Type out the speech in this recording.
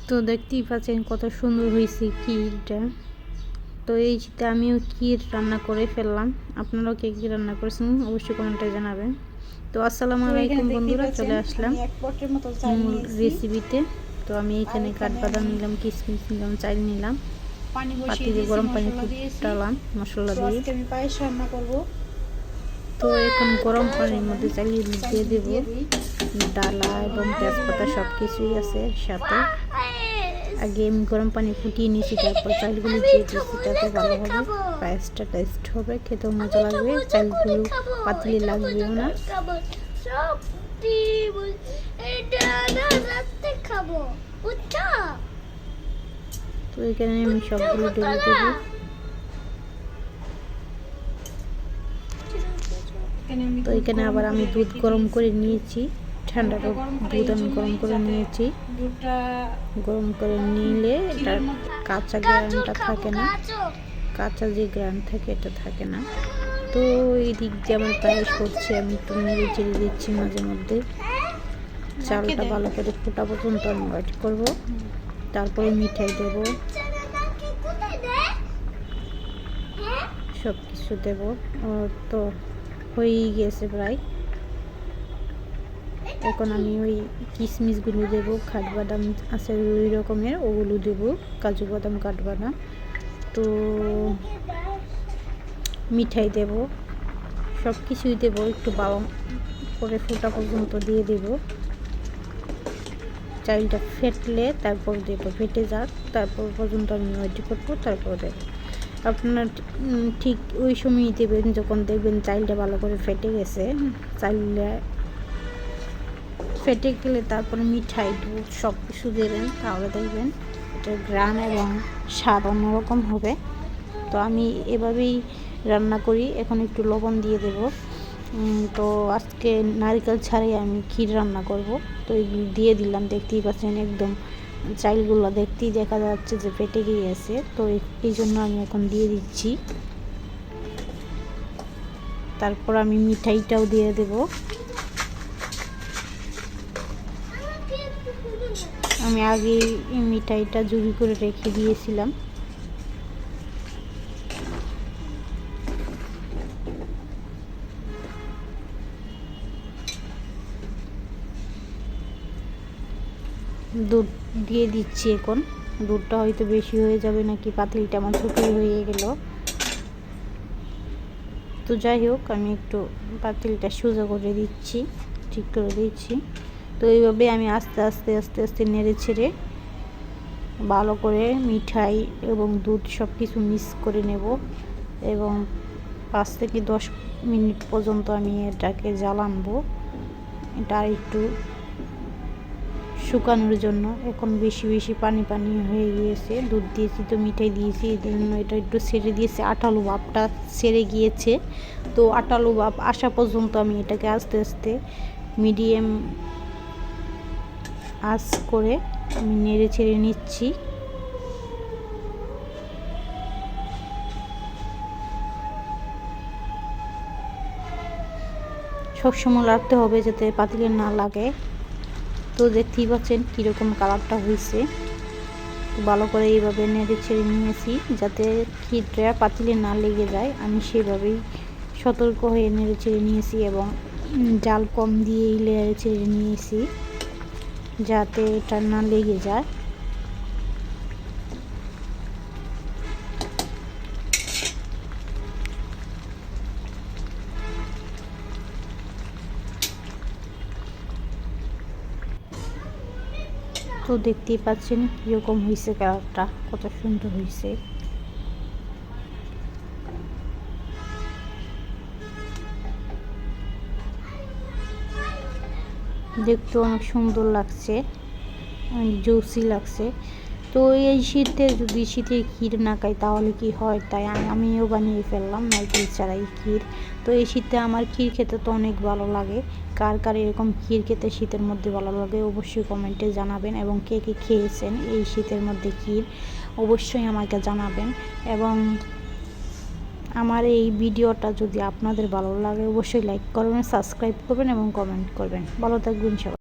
তো দেখতেই পাচ্ছেন কত সুন্দর হয়েছে ক্ষীরটা। তো এই শীতে আমিও ক্ষীর রান্না করে ফেললাম। আপনারাও কে কী রান্না করেছেন অবশ্যই কমেন্টে জানাবেন। তো আসসালামু আলাইকুম বন্ধুরা, চলে আসলাম মূল রেসিপিতে। তো আমি এখানে কাঠবাদাম নিলাম, কিশমিশ নিলাম, চাল নিলাম, পাতিলে গরম পানি ফুটালাম মশলা দিয়ে। পায়েস রান্না করব। তো এখন গরম পানির মধ্যে চালিয়ে দিয়ে দেব ডালা এবং তেজপাতা, সব কিছুই আছে সাথে। আগে আমি গরম পানি ফুটিয়ে নিয়েছি, তারপর চালগুলো দিয়ে দিয়েছি, তাতে ভালো হবে, পায়েসটা টেস্ট হবে, খেতেও মজা লাগবে, চালগুলো পাতলে লাগবেও না। তো এখানে আমি সবগুলো ঢেলে দেবো। তো এখানে আবার আমি দুধ গরম করে নিয়েছি, ঠান্ডা দুধ আমি গরম করে নিয়েছি। গরম করে নিলে এটার কাঁচা গ্রানটা থাকে না, কাঁচা যে গ্রান থাকে এটা থাকে না। তো এই দিক দিয়ে আমার পায়েস করছি, আমি একটু নেড়ে চেড়ে দিচ্ছি মাঝে মধ্যে। চালটা ভালো করে ফোটা পর্যন্ত আমি ওয়েট করবো, তারপরে মিঠাই দেবো, সব কিছু দেবো। তো হয়েই গেছে প্রায়। এখন আমি ওই কিশমিশগুলো দেবো, কাঠবাদাম আছে ওই রকমের, ওগুলো দেবো, কাজু বাদাম, কাঠবাদাম। তো মিঠাই দেব, সব কিছুই দেবো, একটু ভালো করে ফোটা পর্যন্ত দিয়ে দেব। চালটা ফেটলে তারপর দেবো, ফেটে যাক তারপর পর্যন্ত আমি ওয়েট করবো, তারপর দেবো। আপনার ঠিক ওই সময়ই দেবেন যখন দেখবেন চালটা ভালো করে ফেটে গেছে। চালটা ফেটে গেলে তারপরে মিঠাই, দুধ সব কিছু দেবেন, তাহলে দেখবেন এটার ঘ্রাণ এবং স্বাদ অন্যরকম হবে। তো আমি এভাবেই রান্না করি। এখন একটু লবণ দিয়ে দেব। তো আজকে নারকেল ছাড়াই আমি ক্ষীর রান্না করব। তো এগুলো দিয়ে দিলাম, দেখতেই পাচ্ছেন একদম চালগুলো দেখতেই দেখা যাচ্ছে যে ফেটে গিয়েছে। তো এই জন্য আমি এখন দিয়ে দিচ্ছি। তারপর আমি মিঠাইটাও দিয়ে দেব। আমি আগে মিঠাইটা জুড়ি করে রেখে দিয়েছিলাম। দুধ দিয়ে দিচ্ছি এখন। দুধটা হয়তো বেশি হয়ে যাবে নাকি, পাতিলটা আমার ছোটোই হয়ে গেল। তো যাই হোক, আমি একটু পাতিলটা সোজা করে দিচ্ছি, ঠিক করে দিচ্ছি। তো এইভাবে আমি আস্তে আস্তে আস্তে আস্তে নেড়ে ছেড়ে ভালো করে মিঠাই এবং দুধ সব কিছু মিক্স করে নেব, এবং 5 থেকে 10 মিনিট পর্যন্ত আমি এটাকে জ্বালানবো। এটা একটু শুকানোর জন্য। এখন বেশি বেশি পানি পানি হয়ে গিয়েছে, দুধ দিয়েছি তো মিঠাই দিয়েছি, এই জন্য এটা একটু ছেড়ে দিয়েছে, আঠালো ভাবটা ছেড়ে গিয়েছে। তো আঠালো ভাব আসা পর্যন্ত আমি এটাকে আস্তে আস্তে মিডিয়াম আঁচ করে আমি নেড়ে ছেড়ে নিচ্ছি। সবসময় লাগতে হবে যাতে পাতিলে না লাগে। তো দেখতেই পাচ্ছেন কীরকম কালারটা হয়েছে। ভালো করে এইভাবে নেড়ে ছেড়ে নিয়েছি যাতে ক্ষীরটা পাতিলে না লেগে যায়। আমি সেভাবেই সতর্ক হয়ে নেড়ে ছেড়ে নিয়েছি, এবং জাল কম দিয়েই নেড়ে ছেড়ে নিয়েছি যাতে এটা না লেগে যায়। তো দেখতেই পাচ্ছেন কীরকম হয়েছে, কালারটা কত সুন্দর হয়েছে। দেখতে অনেক সুন্দর লাগছে, অনেক জুসি লাগছে। তো এই শীতে যদি শীতের ক্ষীর না খাই তাহলে কি হয়, তাই আমিও বানিয়ে ফেললাম নারকেল ছাড়াই ক্ষীর। তো এই শীতে আমার ক্ষীর খেতে তো অনেক ভালো লাগে। কার কার এরকম ক্ষীর খেতে শীতের মধ্যে ভালো লাগে অবশ্যই কমেন্টে জানাবেন, এবং কে কে খেয়েছেন এই শীতের মধ্যে ক্ষীর অবশ্যই আমাকে জানাবেন। এবং আমার এই ভিডিওটা যদি আপনাদের ভালো লাগে অবশ্যই লাইক করবেন, সাবস্ক্রাইব করবেন এবং কমেন্ট করবেন। ভালো থাকবেন সবাই।